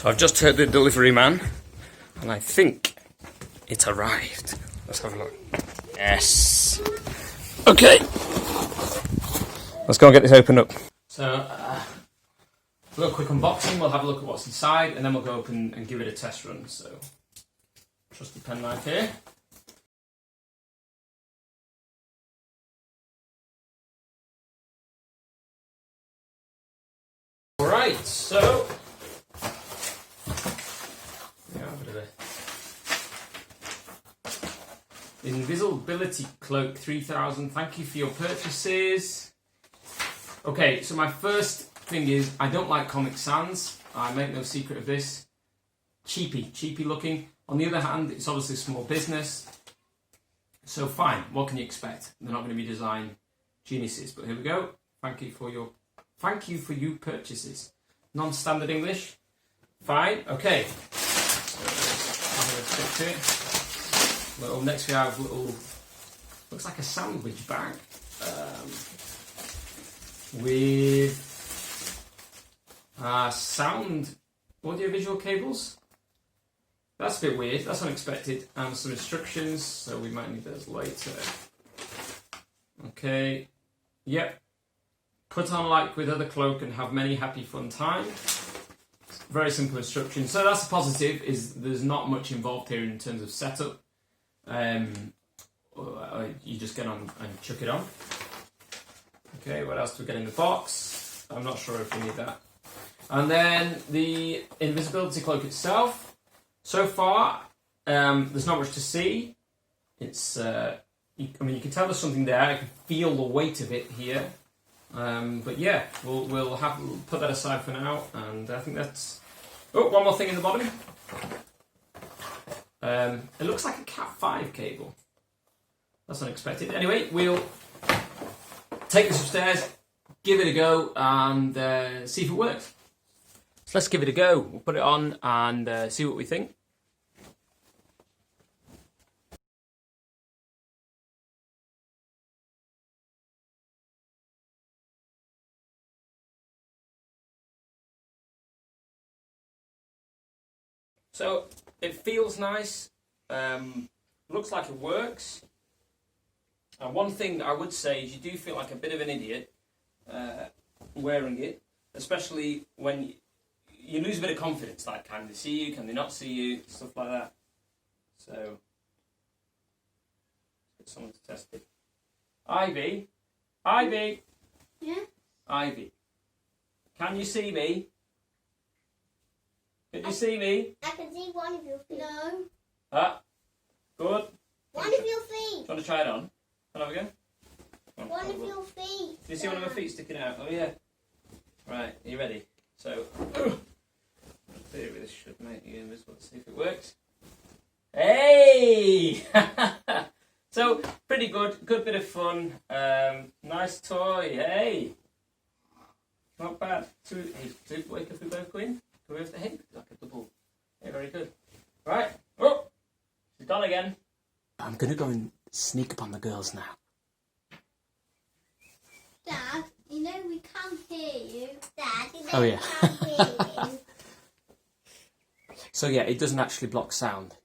So I've just heard the delivery man, and I think it's arrived. Let's have a look. Yes. Okay. Let's go and get this opened up. So, a little quick unboxing. We'll have a look at what's inside, and then we'll go up and give it a test run. So, trusty penknife here. Alright, so Invisibility Cloak 3000. Thank you for your purchases. Okay, so my first thing is I don't like Comic Sans. I make no secret of this. Cheapy looking. On the other hand, it's obviously a small business. So fine, what can you expect? They're not going to be design geniuses, but here we go. Thank you for your purchases. Non-standard English. Fine, okay. Next we have looks like a sandwich bag with sound audio-visual cables. That's a bit weird, that's unexpected. And some instructions, so we might need those later. Okay, yep. Put on like with other cloak and have many happy fun times. Very simple instructions. So that's a positive, is there's not much involved here in terms of setup. You just get on and chuck it on. Okay, what else do we get in the box? I'm not sure if we need that. And then the Invisibility Cloak itself. So far, there's not much to see. It's, you can tell there's something there. I can feel the weight of it here. But yeah, we'll put that aside for now, and I think that's... Oh, one more thing in the bottom. It looks like a Cat 5 cable. That's unexpected. Anyway, we'll take this upstairs, give it a go, and see if it works. So let's give it a go. We'll put it on and see what we think. So it feels nice, looks like it works. And one thing I would say is you do feel like a bit of an idiot wearing it, especially when you lose a bit of confidence, like can they see you, can they not see you, stuff like that. So, let's get someone to test it. Ivy? Yeah? Ivy, can you see me? Can you see me? I can see one of your feet. No. Ah, good. One of your feet. Do you want to try it on? Can I have a go? One of your feet. Do you see one of my feet sticking out? Oh yeah. Right, are you ready? So, theory this should make you invisible. Let's see if it works. Hey! So, pretty good. Good bit of fun. Nice toy. Hey! Not bad. So, hey, wake up, we both go in. Go over the head, like a double. Yeah, very good. Right. Oh! She's gone again. I'm going to go and sneak up on the girls now. Dad, you know we can't hear you. Dad, you know Oh, yeah. we can't hear you. So yeah, it doesn't actually block sound.